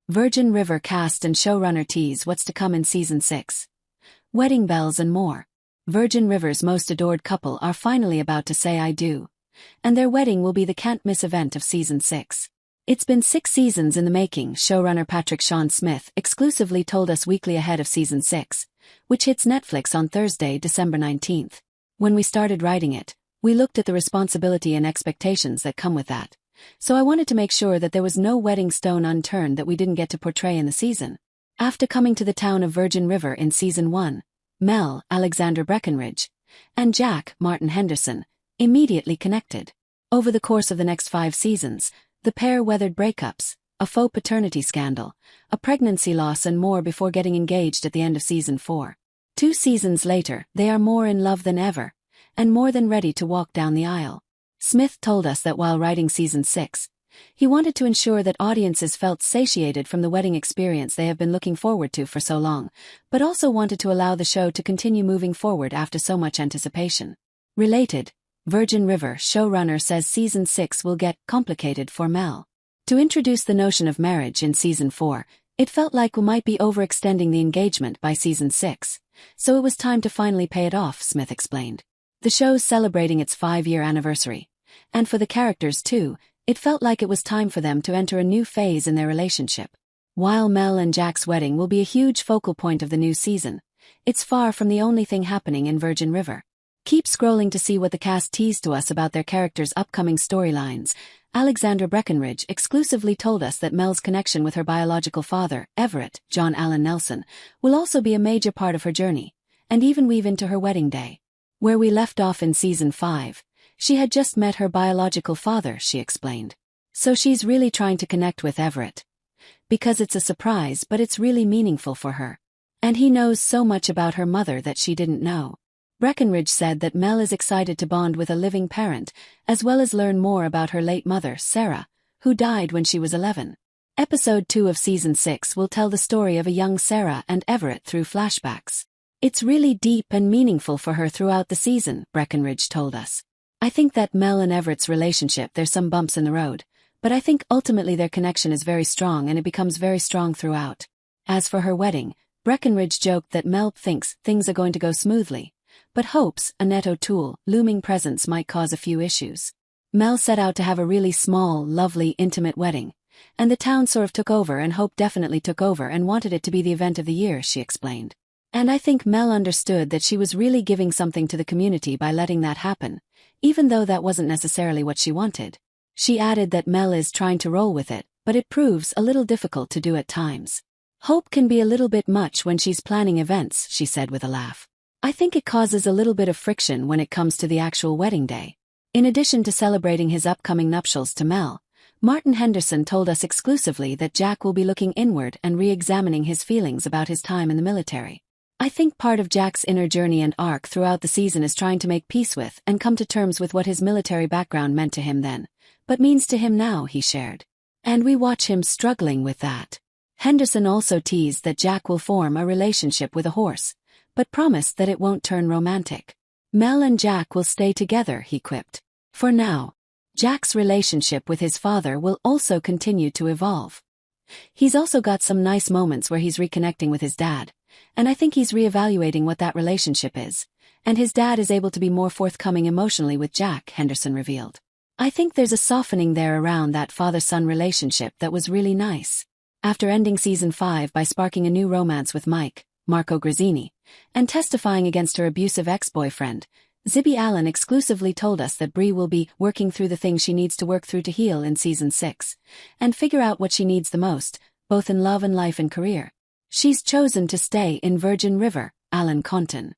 Virgin River cast and showrunner tease what's to come in Season 6. Wedding bells and more. Virgin River's most adored couple are finally about to say I do. And their wedding will be the can't-miss event of Season 6. It's been 6 seasons in the making, showrunner Patrick Sean Smith exclusively told us weekly ahead of Season 6, which hits Netflix on Thursday, December 19th. When we started writing it, we looked at the responsibility and expectations that come with that. So I wanted to make sure that there was no wedding stone unturned that we didn't get to portray in the season. After coming to the town of Virgin River in Season 1, Mel, Alexandra Breckenridge, and Jack, Martin Henderson, immediately connected. Over the course of the next 5 seasons, the pair weathered breakups, a faux paternity scandal, a pregnancy loss and more before getting engaged at the end of Season 4. 2 seasons later, they are more in love than ever, and more than ready to walk down the aisle. Smith told us that while writing Season 6, he wanted to ensure that audiences felt satiated from the wedding experience they have been looking forward to for so long, but also wanted to allow the show to continue moving forward after so much anticipation. Related, Virgin River showrunner says Season 6 will get complicated for Mel. To introduce the notion of marriage in Season 4, it felt like we might be overextending the engagement by Season 6, so it was time to finally pay it off, Smith explained. The show's celebrating its 5-year anniversary, and for the characters too, it felt like it was time for them to enter a new phase in their relationship. While Mel and Jack's wedding will be a huge focal point of the new season, it's far from the only thing happening in Virgin River. Keep scrolling to see what the cast teased to us about their characters' upcoming storylines. Alexandra Breckenridge exclusively told us that Mel's connection with her biological father, Everett, John Allen Nelson, will also be a major part of her journey, and even weave into her wedding day. Where we left off in Season 5, she had just met her biological father, she explained. So she's really trying to connect with Everett. Because it's a surprise, but it's really meaningful for her. And he knows so much about her mother that she didn't know. Breckenridge said that Mel is excited to bond with a living parent, as well as learn more about her late mother, Sarah, who died when she was 11. Episode 2 of Season 6 will tell the story of a young Sarah and Everett through flashbacks. It's really deep and meaningful for her throughout the season, Breckenridge told us. I think that Mel and Everett's relationship, there's some bumps in the road, but I think ultimately their connection is very strong and it becomes very strong throughout. As for her wedding, Breckenridge joked that Mel thinks things are going to go smoothly, but hopes Annette O'Toole, looming presence might cause a few issues. Mel set out to have a really small, lovely, intimate wedding, and the town sort of took over and Hope definitely took over and wanted it to be the event of the year, she explained. And I think Mel understood that she was really giving something to the community by letting that happen, even though that wasn't necessarily what she wanted. She added that Mel is trying to roll with it, but it proves a little difficult to do at times. Hope can be a little bit much when she's planning events, she said with a laugh. I think it causes a little bit of friction when it comes to the actual wedding day. In addition to celebrating his upcoming nuptials to Mel, Martin Henderson told us exclusively that Jack will be looking inward and re-examining his feelings about his time in the military. I think part of Jack's inner journey and arc throughout the season is trying to make peace with and come to terms with what his military background meant to him then, but means to him now, he shared. And we watch him struggling with that. Henderson also teased that Jack will form a relationship with a horse, but promised that it won't turn romantic. Mel and Jack will stay together, he quipped. For now, Jack's relationship with his father will also continue to evolve. He's also got some nice moments where he's reconnecting with his dad, and I think he's reevaluating what that relationship is, and his dad is able to be more forthcoming emotionally with Jack, Henderson revealed. I think there's a softening there around that father-son relationship that was really nice. After ending Season 5 by sparking a new romance with Marco Grazzini, and testifying against her abusive ex-boyfriend, Zibby Allen exclusively told us that Bree will be working through the things she needs to work through to heal in Season 6, and figure out what she needs the most, both in love and life and career. She's chosen to stay in Virgin River, Alan Compton.